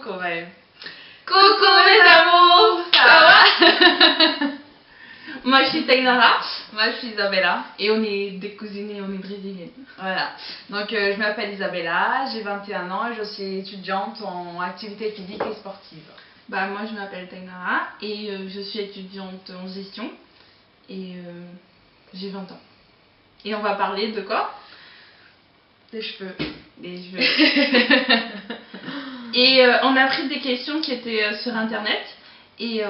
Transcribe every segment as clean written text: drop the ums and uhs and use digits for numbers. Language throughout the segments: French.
quand même. Coucou mes amours, ça va? Moi je suis Tainara. Moi je suis Isabella. Et on est des cousines et on est brésiliennes. Voilà. Donc je m'appelle Isabella, j'ai 21 ans et je suis étudiante en activité physique et sportive. Bah moi je m'appelle Tainara et je suis étudiante en gestion et j'ai 20 ans. Et on va parler de quoi? Des cheveux. Des cheveux. Et on a pris des questions qui étaient sur internet et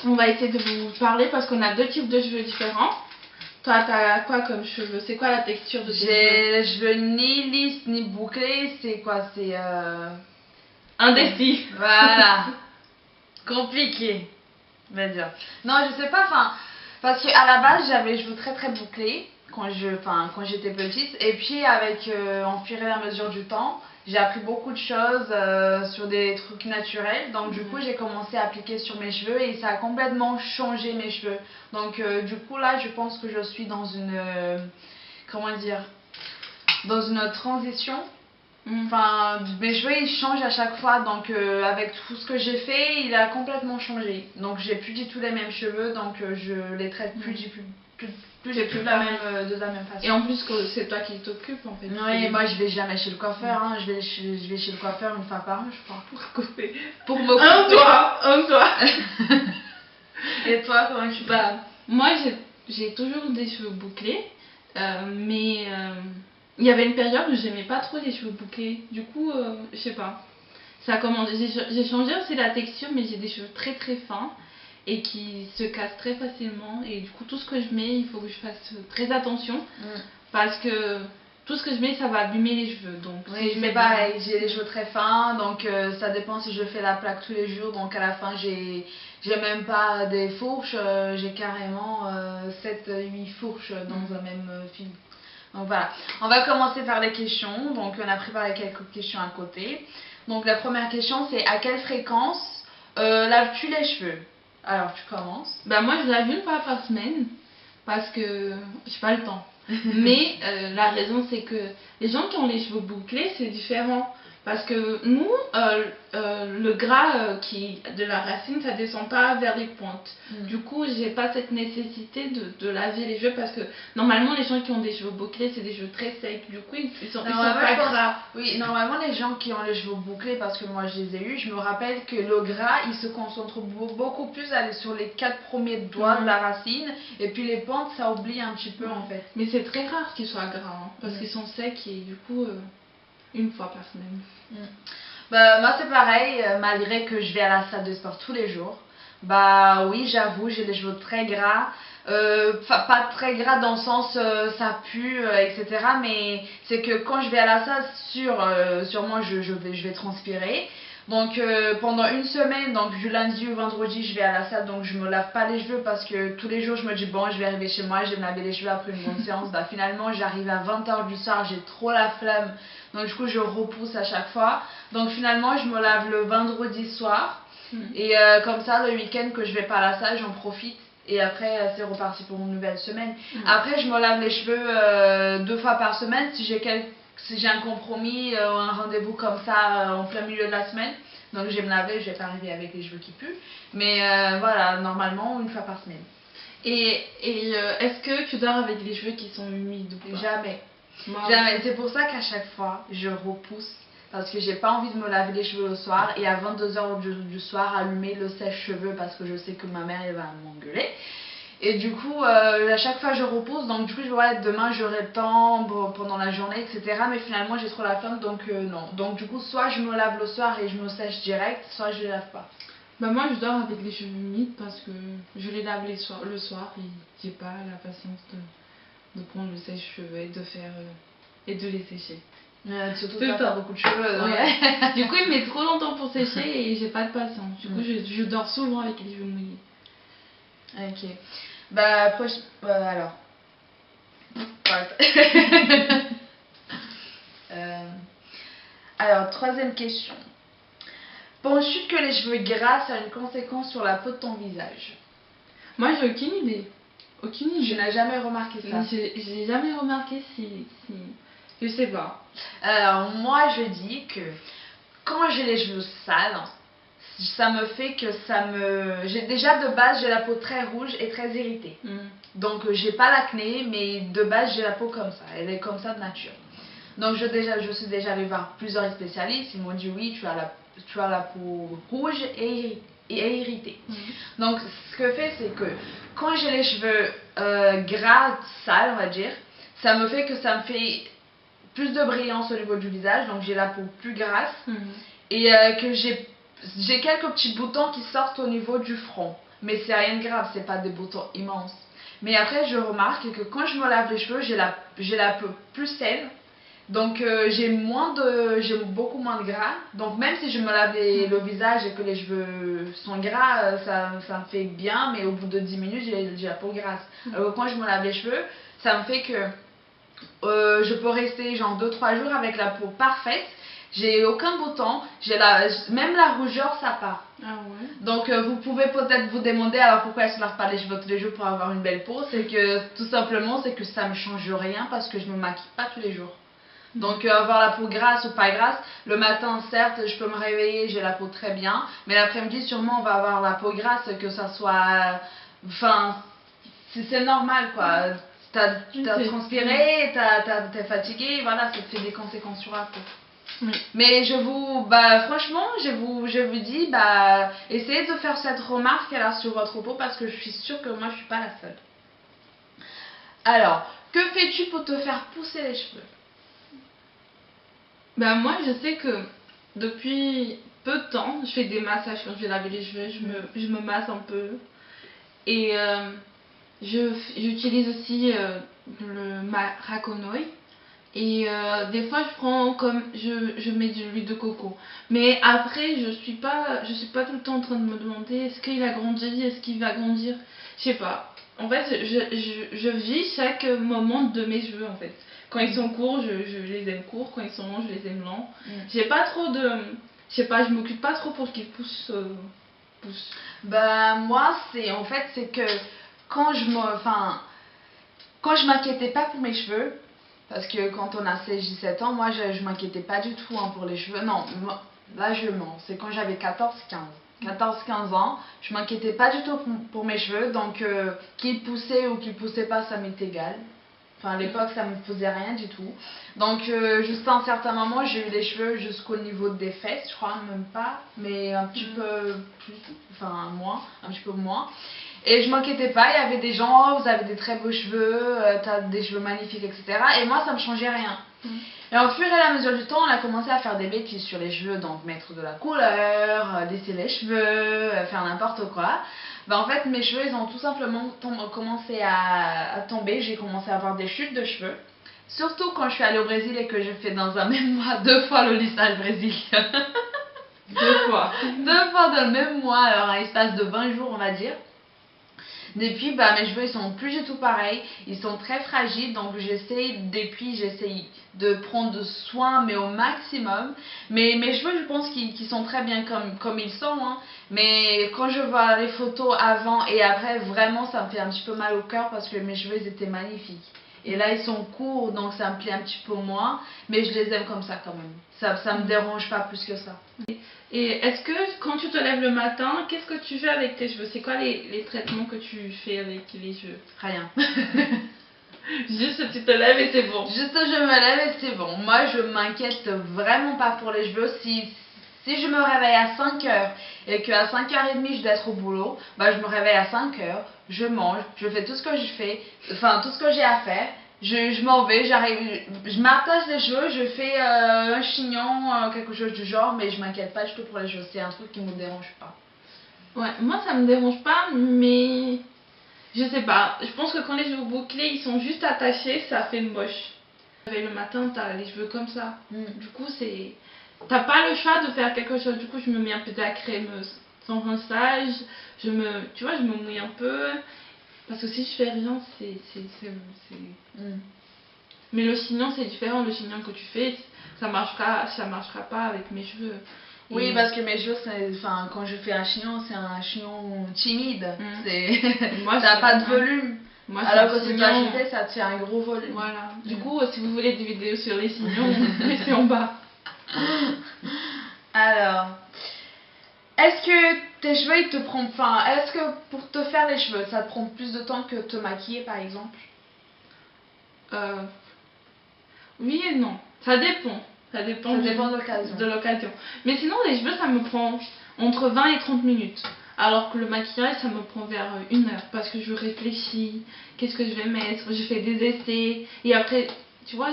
on va essayer de vous parler parce qu'on a deux types de cheveux différents. Toi, t'as quoi comme cheveux? C'est quoi la texture de tes cheveux? J'ai les cheveux ni lisses ni bouclés, c'est quoi? C'est indécis. Voilà. Compliqué, on va dire. Non, je sais pas, parce qu'à la base j'avais les cheveux très très bouclés quand j'étais petite, et puis avec en fur et à mesure du temps, j'ai appris beaucoup de choses sur des trucs naturels. Donc du coup j'ai commencé à appliquer sur mes cheveux et ça a complètement changé mes cheveux. Donc du coup là je pense que je suis dans une comment dire, dans une transition. Mes cheveux ils changent à chaque fois, donc avec tout ce que j'ai fait, il a complètement changé. Donc j'ai plus du tout les mêmes cheveux, donc je les traite plus de la même façon. Et en plus que c'est toi qui t'occupes en fait. Oui, moi je vais jamais chez le coiffeur, hein. je vais chez le coiffeur une fois par an je crois. Pour me couper. Un toit. Et toi comment tu vas? Moi j'ai toujours des cheveux bouclés, mais il y avait une période où j'aimais pas trop les cheveux bouclés. Du coup, je sais pas. Ça commence. J'ai changé aussi la texture, mais j'ai des cheveux très très fins et qui se cassent très facilement. Et du coup, tout ce que je mets, il faut que je fasse très attention parce que tout ce que je mets, ça va abîmer les cheveux. Donc, oui, mais pareil, j'ai les cheveux très fins, donc ça dépend si je fais la plaque tous les jours. Donc à la fin, j'ai même pas des fourches, j'ai carrément 7-8 fourches dans un même fil. Donc voilà, on va commencer par les questions. Donc on a préparé quelques questions à côté. Donc la première question c'est: à quelle fréquence laves-tu les cheveux? Alors tu commences. Bah moi je lave une fois par semaine parce que j'ai pas le temps. Mais la raison c'est que les gens qui ont les cheveux bouclés c'est différent. Parce que nous, le gras de la racine, ça descend pas vers les pointes. Du coup, j'ai pas cette nécessité de laver les cheveux parce que normalement, les gens qui ont des cheveux bouclés, c'est des cheveux très secs. Du coup, ils sont pas gras. Oui, normalement, les gens qui ont les cheveux bouclés, parce que moi je les ai eus, je me rappelle que le gras, il se concentre beaucoup plus sur les 4 premiers doigts de la racine. Et puis les pentes, ça oublie un petit peu en fait. Mais c'est très rare qu'ils soient gras, hein, parce qu'ils sont secs et du coup... une fois par semaine. Bah, moi c'est pareil, malgré que je vais à la salle de sport tous les jours. Bah oui, j'avoue, j'ai les cheveux très gras. Pas très gras dans le sens ça pue, etc. Mais c'est que quand je vais à la salle, sûrement je vais transpirer. Donc pendant une semaine, donc du lundi au vendredi, je vais à la salle, donc je me lave pas les cheveux parce que tous les jours je me dis bon, je vais arriver chez moi, je vais me laver les cheveux après une bonne séance. Bah finalement j'arrive à 20h du soir, j'ai trop la flemme, donc du coup je repousse à chaque fois. Donc finalement je me lave le vendredi soir et comme ça le week-end que je vais pas à la salle, j'en profite. Et après c'est reparti pour une nouvelle semaine. Après je me lave les cheveux 2 fois par semaine si j'ai un compromis ou un rendez-vous comme ça en plein milieu de la semaine. Donc je vais me laver, je vais pas arriver avec les cheveux qui puent. Mais voilà, normalement une fois par semaine. Et est-ce que tu dors avec les cheveux qui sont humides ou pas? Jamais. Jamais. C'est pour ça qu'à chaque fois je repousse. Parce que j'ai pas envie de me laver les cheveux le soir et à 22h du soir allumer le sèche-cheveux parce que je sais que ma mère elle va m'engueuler. Et du coup, à chaque fois je repousse, donc du coup je vois demain j'aurai le temps pendant la journée, etc. Mais finalement j'ai trop la flemme, donc non. Donc du coup, soit je me lave le soir et je me sèche direct, soit je les lave pas. Bah moi je dors avec les cheveux humides parce que je les lave le soir et j'ai pas la patience de prendre le sèche-cheveux et de les sécher. Surtout que t'as beaucoup de cheveux. Ouais. Du coup il met trop longtemps pour sécher et j'ai pas de patience. Du coup je dors souvent avec les cheveux mouillés. Ok. Bah, alors. Alors, troisième question. Penses-tu que les cheveux gras ont une conséquence sur la peau de ton visage? Moi, j'ai aucune idée. Aucune idée. Je n'ai jamais remarqué ça. J'ai jamais remarqué si... Je sais pas. Alors, moi, je dis que quand j'ai les cheveux sales, ça me fait que déjà de base, j'ai la peau très rouge et très irritée. Donc j'ai pas l'acné, mais de base, j'ai la peau comme ça. Elle est comme ça de nature. Donc je suis déjà allée voir plusieurs spécialistes. Ils m'ont dit oui, tu as la peau rouge et irritée. Donc ce que fait, c'est que quand j'ai les cheveux gras, sales, on va dire, ça me fait plus de brillance au niveau du visage. Donc j'ai la peau plus grasse et que j'ai quelques petits boutons qui sortent au niveau du front. Mais c'est rien de grave, c'est pas des boutons immenses. Mais après, je remarque que quand je me lave les cheveux, j'ai la peau plus saine. Donc j'ai beaucoup moins de gras. Donc même si je me lave le visage et que les cheveux sont gras, ça me fait bien. Mais au bout de 10 minutes, j'ai la peau grasse. Alors quand je me lave les cheveux, ça me fait que je peux rester genre 2-3 jours avec la peau parfaite. J'ai aucun bouton, même la rougeur ça part. Ah ouais. Donc vous pouvez peut-être vous demander alors pourquoi elle se lave pas les cheveux tous les jours pour avoir une belle peau. C'est que tout simplement c'est que ça me change rien parce que je me maquille pas tous les jours. Donc avoir la peau grasse ou pas grasse, le matin certes je peux me réveiller, j'ai la peau très bien, mais l'après-midi sûrement on va avoir la peau grasse, que ça soit, enfin c'est normal quoi. T'as transpiré, t'es fatigué, voilà, ça te fait des conséquences sur la peau. Mais franchement, je vous dis, essayez de faire cette remarque là sur votre peau parce que je suis sûre que moi je suis pas la seule. Alors, que fais-tu pour te faire pousser les cheveux? Moi je sais que depuis peu de temps, je fais des massages quand je vais laver les cheveux, je me masse un peu. Et j'utilise aussi le Raconoi. Et des fois je mets de l'huile de coco. Mais après je suis pas tout le temps en train de me demander est-ce qu'il a grandi, est-ce qu'il va grandir. Je sais pas. En fait je vis chaque moment de mes cheveux en fait. Quand ils sont courts, je les aime courts, quand ils sont longs, je les aime lents. J'ai pas trop de... Je sais pas, je m'occupe pas trop pour qu'ils poussent. Moi c'est que quand je m'inquiétais pas pour mes cheveux, parce que quand on a 16-17 ans, moi je m'inquiétais pas du tout pour les cheveux. Non, là je mens, c'est quand j'avais 14-15 ans, je m'inquiétais pas du tout pour mes cheveux, donc qu'ils poussaient ou qu'ils poussaient pas, ça m'est égal. Enfin à l'époque ça me faisait rien du tout. Donc jusqu'à un certain moment, j'ai eu les cheveux jusqu'au niveau des fesses, je crois, même pas, mais un petit peu plus, un petit peu moins. Et je m'inquiétais pas, il y avait des gens, vous avez des très beaux cheveux, t'as des cheveux magnifiques, etc. Et moi, ça me changeait rien. Et au fur et à mesure du temps, on a commencé à faire des bêtises sur les cheveux, donc mettre de la couleur, laisser les cheveux, faire n'importe quoi. En fait, mes cheveux, ils ont tout simplement commencé à tomber, j'ai commencé à avoir des chutes de cheveux. Surtout quand je suis allée au Brésil et que j'ai fait dans un même mois 2 fois le lissage brésilien. 2 fois. 2 fois dans le même mois, alors à l'espace de 20 jours, on va dire. Depuis, mes cheveux ils sont plus du tout pareils, ils sont très fragiles, donc j'essaye de prendre soin, mais au maximum. Mais mes cheveux, je pense qu'ils sont très bien comme ils sont, hein. Mais quand je vois les photos avant et après, vraiment ça me fait un petit peu mal au cœur parce que mes cheveux ils étaient magnifiques. Et là ils sont courts, donc ça me plaît un petit peu moins, mais je les aime comme ça quand même. Ça me dérange pas plus que ça. Et est-ce que quand tu te lèves le matin, qu'est-ce que tu fais avec tes cheveux? C'est quoi les traitements que tu fais avec les cheveux? Rien. Juste tu te lèves et c'est bon. Juste je me lève et c'est bon. Moi je m'inquiète vraiment pas pour les cheveux. Si je me réveille à 5h et qu'à 5h30 je dois être au boulot, je me réveille à 5h, je mange, je fais tout ce que tout ce que j'ai à faire. Je m'en vais, j'arrive, je m'attache les cheveux, je fais un chignon, quelque chose du genre, mais je m'inquiète pas du tout pour les cheveux, c'est un truc qui me dérange pas. Ouais, moi ça me dérange pas, mais je sais pas, je pense que quand les cheveux bouclés ils sont juste attachés, ça fait moche. Le matin t'as les cheveux comme ça, du coup t'as pas le choix de faire quelque chose, du coup je me mets un peu de la crème sans rinçage, je me mouille un peu. Parce que si je fais rien, Mais le chignon, c'est différent. Le chignon que tu fais, ça marchera pas avec mes cheveux. Oui, parce que mes cheveux, quand je fais un chignon, c'est un chignon timide. Moi, ça n'a pas de volume. Moi, alors que si tu agitais, ça te fait un gros volume. Voilà. Du coup, si vous voulez des vidéos sur les chignons, mettez en bas. Alors, est-ce que tes cheveux, ils te prennent... Enfin, est-ce que pour te faire les cheveux, ça te prend plus de temps que te maquiller, par exemple? Euh, oui et non. Ça dépend. Ça dépend, Ça dépend de l'occasion. Mais sinon, les cheveux, ça me prend entre 20 et 30 minutes. Alors que le maquillage, ça me prend vers 1 heure. Parce que je réfléchis, qu'est-ce que je vais mettre, je fais des essais. Et après, tu vois,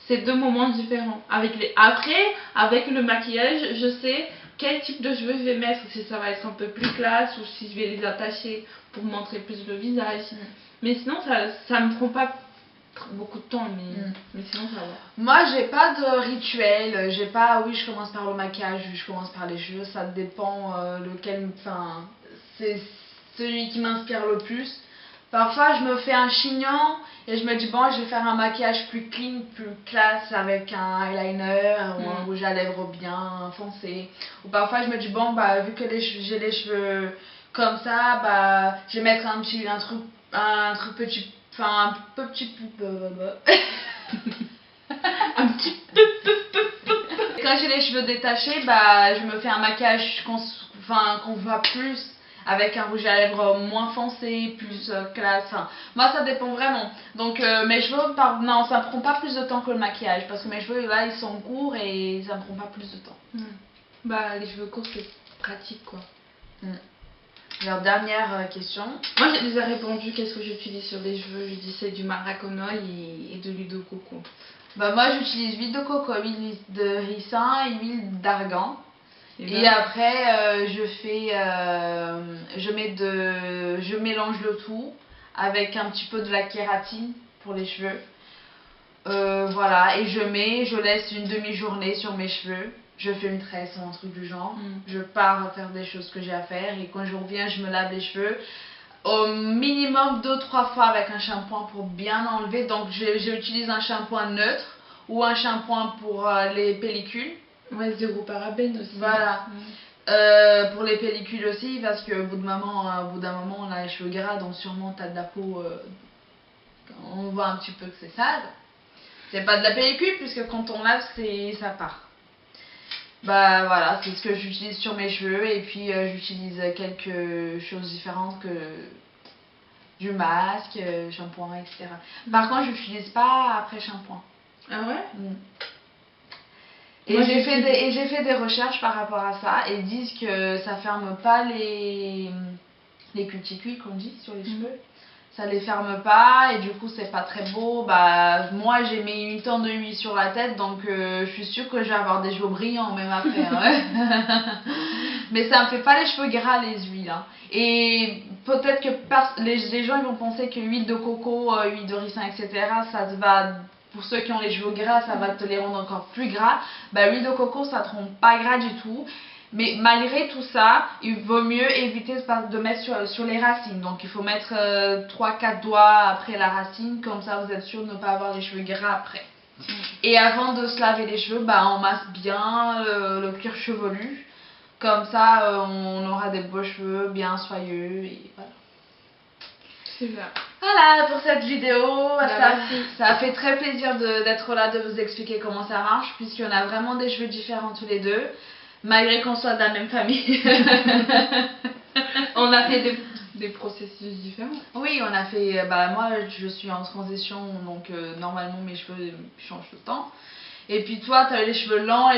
c'est deux moments différents. Après, avec le maquillage, je sais quel type de cheveux je vais mettre. Si ça va être un peu plus classe ou si je vais les attacher pour montrer plus le visage. Mais sinon, ça me prend pas beaucoup de temps, mais sinon ça va. Moi, j'ai pas de rituel. J'ai pas, oui, je commence par le maquillage, oui, je commence par les cheveux. Ça dépend lequel. Enfin, c'est celui qui m'inspire le plus. Parfois, je me fais un chignon et je me dis, bon, je vais faire un maquillage plus clean, plus classe avec un eyeliner ou un rouge à lèvres bien foncé. Ou parfois, je me dis, bon, bah, vu que j'ai les cheveux comme ça, bah, je vais mettre un truc petit. Enfin, un peu petit peu. Un petit Quand j'ai les cheveux détachés, bah, je me fais un maquillage qu'on voit plus, avec un rouge à lèvres moins foncé, plus classe. Enfin, moi, ça dépend vraiment. Donc, mes cheveux, non, ça me prend pas plus de temps que le maquillage. Parce que mes cheveux, là, ils sont courts et ça me prend pas plus de temps. Bah, les cheveux courts, c'est pratique, quoi. Alors, dernière question. Moi, j'ai déjà répondu qu'est-ce que j'utilise sur les cheveux. Je dis c'est du maraconol et de l'huile de coco. Bah, moi, j'utilise huile de coco, huile de ricin et huile d'argan. Et après, je mélange le tout avec un petit peu de la kératine pour les cheveux. Voilà, et je laisse une demi-journée sur mes cheveux. Je fais une tresse ou un truc du genre. Je pars faire des choses que j'ai à faire et quand je reviens, je me lave les cheveux. Au minimum 2-3 fois avec un shampoing pour bien enlever. Donc j'utilise un shampoing neutre ou un shampoing pour les pellicules. Ouais, zéro parabène aussi. Voilà. Pour les pellicules aussi, parce qu'au bout d'un moment, on a les cheveux gras, donc sûrement t'as de la peau. On voit un petit peu que c'est sale. C'est pas de la pellicule, puisque quand on lave, ça part. Bah voilà, c'est ce que j'utilise sur mes cheveux. Et puis j'utilise quelques choses différentes que du masque, shampoing, etc. Par contre, j'utilise pas après shampoing. Ah ouais? Et j'ai fait des recherches par rapport à ça et ils disent que ça ferme pas les cuticules qu'on dit sur les cheveux. Ça les ferme pas et du coup c'est pas très beau. Bah moi j'ai mis 8 ans de huile sur la tête donc je suis sûre que je vais avoir des cheveux brillants même après. Hein. Mais ça me fait pas les cheveux gras les huiles. Hein. Et peut-être que les gens ils vont penser que huile de coco, huile de ricin, etc. ça te va. Pour ceux qui ont les cheveux gras, ça va te les rendre encore plus gras. Bah, l'huile de coco, ça ne te rend pas gras du tout. Mais malgré tout ça, il vaut mieux éviter de mettre sur les racines. Donc il faut mettre 3-4 doigts après la racine. Comme ça, vous êtes sûr de ne pas avoir les cheveux gras après. Et avant de se laver les cheveux, bah, on masse bien le cuir chevelu. Comme ça, on aura des beaux cheveux bien soyeux. Et voilà. Super. Voilà pour cette vidéo, Merci. ça a fait très plaisir d'être là, de vous expliquer comment ça marche, puisqu'on a vraiment des cheveux différents tous les deux, malgré qu'on soit de la même famille. On a fait des processus différents. Oui, on a fait, bah moi je suis en transition, donc normalement mes cheveux changent tout le temps. Et puis toi, tu as les cheveux lents,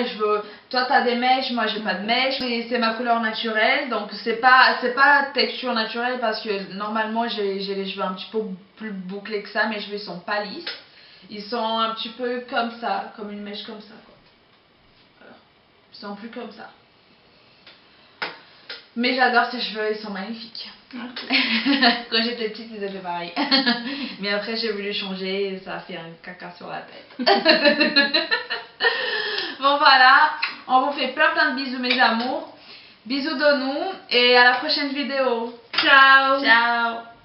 toi tu as des mèches, moi j'ai pas de mèches. C'est ma couleur naturelle, donc c'est pas la texture naturelle parce que normalement j'ai les cheveux un petit peu plus bouclés que ça, mes cheveux sont pas lisses. Ils sont un petit peu comme ça, comme une mèche comme ça quoi. Voilà. Ils sont plus comme ça. Mais j'adore ces cheveux, ils sont magnifiques. Quand j'étais petite, ils étaient pareils. Mais après, j'ai voulu changer et ça a fait un caca sur la tête. Bon, voilà. On vous fait plein de bisous, mes amours. Bisous de nous et à la prochaine vidéo. Ciao. Ciao.